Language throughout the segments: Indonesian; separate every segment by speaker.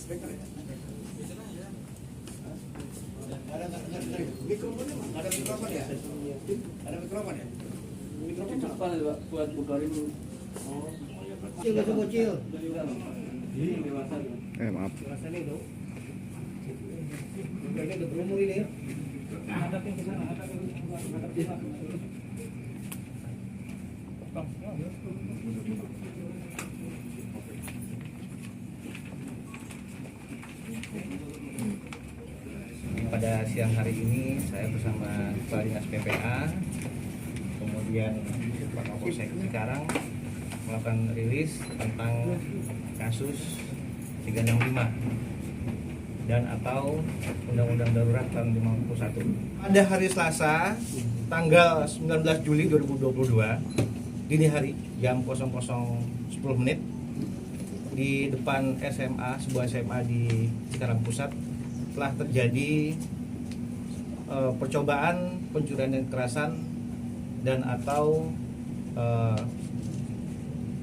Speaker 1: Ada mikrofon ya? Ada mikrofon ya?
Speaker 2: Mikrofon apa nih Pak? Buat bukarin. Oh,
Speaker 1: Kecil.
Speaker 2: dewasa.
Speaker 3: Maaf.
Speaker 1: Rasanya itu. Ini udah berumur ini.
Speaker 2: Hadapin ke sana, hadapin.
Speaker 4: Pada siang hari ini saya bersama Kepala Dinas PPA, kemudian Pak Kapolsek Cikarang melakukan rilis tentang kasus 365 dan atau Undang-Undang Darurat tahun 51. Pada hari Selasa, tanggal 19 Juli 2022, dini hari jam 00.10 menit di depan SMA, sebuah SMA di Cikarang Pusat telah terjadi percobaan pencurian dan kekerasan dan atau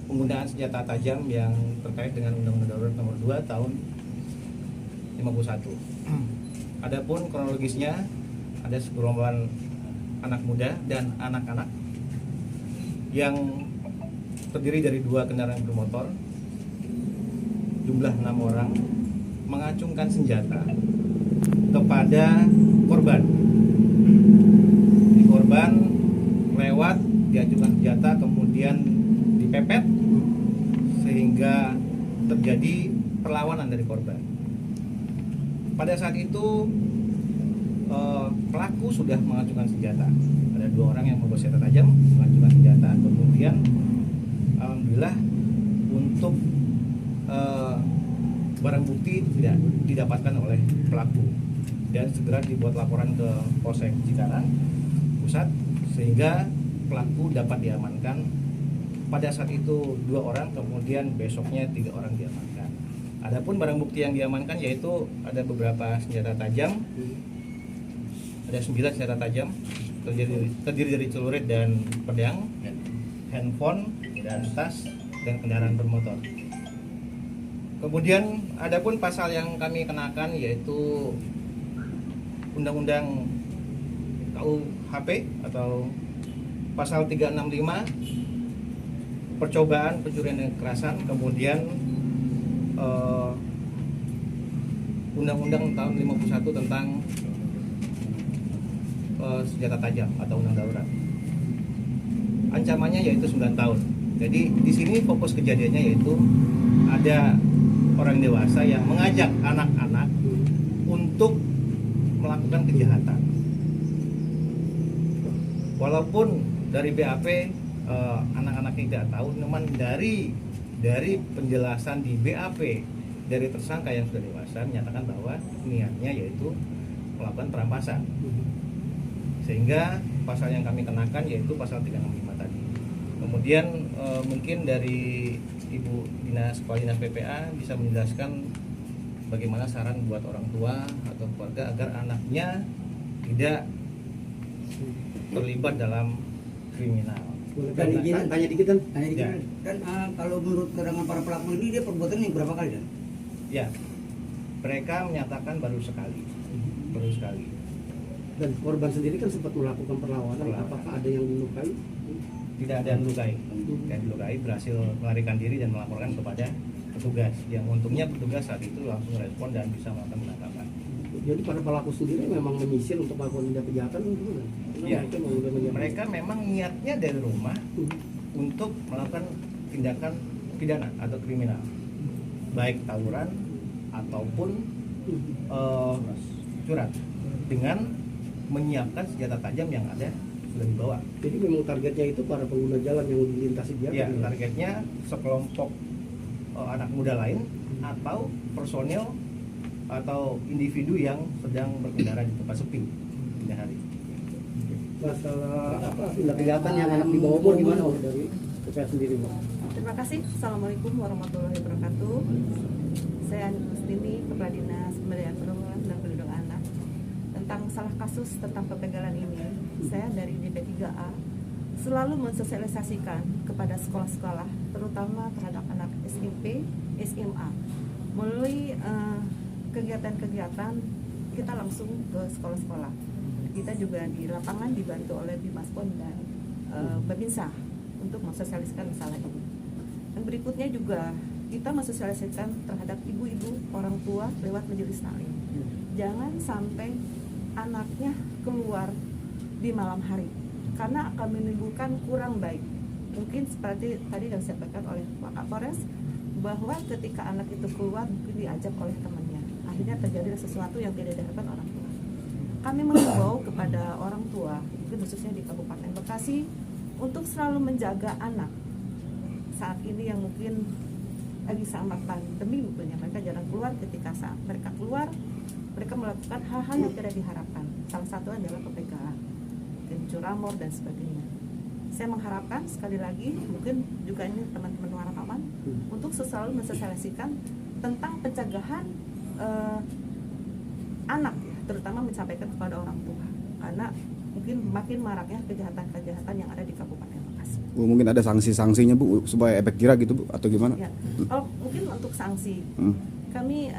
Speaker 4: penggunaan senjata tajam yang terkait dengan Undang-Undang Darurat nomor 2 tahun 51. Adapun kronologisnya ada segerombolan anak muda dan anak-anak yang terdiri dari 2 kendaraan bermotor, jumlah 6 orang, mengacungkan senjata kepada korban. Di korban lewat diacungkan senjata kemudian dipepet sehingga terjadi perlawanan dari korban. Pada saat itu pelaku sudah mengacungkan senjata. Ada 2 orang yang membawa senjata tajam mengacungkan senjata. Kemudian alhamdulillah untuk barang bukti tidak didapatkan oleh pelaku dan segera dibuat laporan ke Polsek Cikarang Pusat sehingga pelaku dapat diamankan. Pada saat itu 2 orang, kemudian besoknya 3 orang diamankan. Adapun barang bukti yang diamankan yaitu ada beberapa senjata tajam, ada 9 senjata tajam terdiri dari celurit dan pedang, handphone dan tas dan kendaraan bermotor. Kemudian adapun pasal yang kami kenakan yaitu Undang-Undang KUHP atau pasal 365 percobaan pencurian dan kekerasan, kemudian Undang-Undang tahun 51 tentang senjata tajam atau undang darurat. Ancamannya yaitu 9 tahun. Jadi di sini fokus kejadiannya yaitu ada orang dewasa yang mengajak anak-anak untuk melakukan kejahatan. Walaupun dari BAP anak-anak tidak tahu, namun dari penjelasan di BAP dari tersangka yang sudah dewasa menyatakan bahwa niatnya yaitu melakukan perampasan. Sehingga pasal yang kami kenakan yaitu pasal 365 tadi. Kemudian mungkin dari Ibu Kepala Dinas PPA bisa menjelaskan bagaimana saran buat orang tua atau keluarga agar anaknya tidak terlibat dalam kriminal.
Speaker 1: Dan izin tanya dikit kan?
Speaker 4: Ya.
Speaker 1: Dan kalau menurut keterangan para pelaku ini dia perbuatannya berapa kali dan?
Speaker 4: Ya, mereka menyatakan baru sekali.
Speaker 5: Dan korban sendiri kan sempat melakukan perlawanan. Apakah ada yang dilukai?
Speaker 4: Tidak ada yang dilukai, berhasil melarikan diri dan melaporkan kepada petugas. Yang untungnya petugas saat itu langsung respon dan bisa melakukan penangkapan.
Speaker 5: Jadi para pelaku sendiri memang menyisir untuk melakukan tindak kejahatan gimana?
Speaker 4: Ya, mereka memang niatnya dari rumah untuk melakukan tindakan pidana atau kriminal, baik tawuran ataupun curat, dengan menyiapkan senjata tajam yang ada sudah dibawa.
Speaker 5: Jadi memang targetnya itu para pengguna jalan yang dilintasi dia.
Speaker 4: Ya, targetnya sekelompok anak muda lain atau personil atau individu yang sedang berkendara di tempat sepi dini hari.
Speaker 5: Masalah tindak kejahatan yang anak di bawah umur gimana dari PPA sendiri, Bang?
Speaker 6: Terima kasih. Assalamualaikum warahmatullahi wabarakatuh. Saya Ani Kustini, Kepala Dinas Pemberdayaan Perempuan dan Perlindungan Anak. Tentang salah kasus tentang pembegalan ini, saya dari DP3A selalu mensosialisasikan kepada sekolah-sekolah, terutama terhadap anak SMP, SMA, Melalui kegiatan-kegiatan kita langsung ke sekolah-sekolah. Kita juga di lapangan dibantu oleh Bimas Pon dan Babinsa untuk mensosialisasikan masalah ini. Dan berikutnya juga kita mensosialisasikan terhadap ibu-ibu orang tua lewat majelis taklim. Jangan sampai anaknya keluar di malam hari karena akan menimbulkan kurang baik. Mungkin seperti tadi yang disampaikan oleh Pak Kapolres bahwa ketika anak itu keluar mungkin diajak oleh temannya, akhirnya terjadi sesuatu yang tidak diharapkan orang tua. Kami mengimbau kepada orang tua, mungkin khususnya di Kabupaten Bekasi, untuk selalu menjaga anak saat ini yang mungkin lagi sama pandemi, mungkin mereka jarang keluar. Ketika saat mereka keluar, mereka melakukan hal-hal yang tidak diharapkan. Salah satu adalah pepegalan, curamor dan sebagainya. Saya mengharapkan sekali lagi, mungkin juga ini teman-teman wartawan, untuk selalu mensosialisasikan tentang pencegahan anak, ya, terutama menyampaikan kepada orang tua, karena mungkin makin maraknya kejahatan-kejahatan yang ada di Kabupaten Bekasi.
Speaker 3: Bu, mungkin ada sanksi-sanksinya Bu supaya efek jerah gitu Bu atau gimana?
Speaker 6: Ya, kalau mungkin untuk sanksi, kami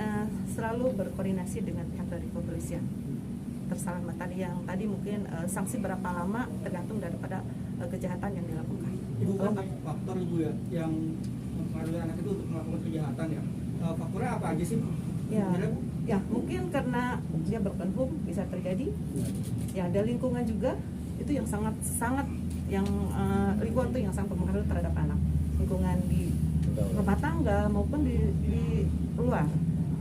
Speaker 6: selalu berkoordinasi dengan pihak dari kepolisian. Tersalah tadi mungkin sanksi berapa lama tergantung daripada kejahatan yang dilakukan.
Speaker 2: Ibu kan faktor ibu ya yang mempengaruhi anak itu untuk melakukan kejahatan ya. Faktornya apa aja sih?
Speaker 6: Ya mungkin karena dia berpenghub bisa terjadi. Ya ada lingkungan juga itu yang sangat yang lingkungan itu yang sangat mempengaruhi terhadap anak. Lingkungan di rumah tangga maupun di luar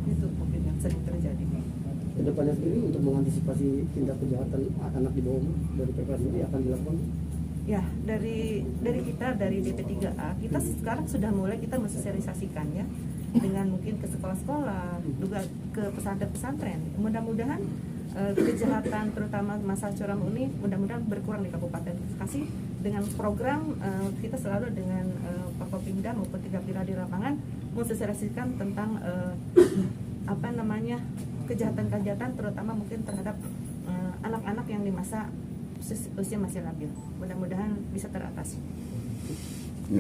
Speaker 6: itu mungkin yang sering terjadi.
Speaker 5: Kedepannya sendiri untuk mengantisipasi tindak kejahatan anak di bawah umur dari PPA sendiri akan dilakukan?
Speaker 6: Ya, dari kita dari DP3A kita sekarang sudah mulai kita mensosialisasikannya dengan mungkin ke sekolah-sekolah, juga ke pesantren-pesantren. Mudah-mudahan kejahatan terutama masalah curam ini mudah-mudahan berkurang di Kabupaten Bekasi dengan program kita selalu dengan Pakopimda maupun Tiga Pilar di lapangan mensosialisasikan tentang kejahatan-kejahatan terutama mungkin terhadap anak-anak yang di masa usia masih labil. Mudah-mudahan bisa teratasi.
Speaker 3: Ya.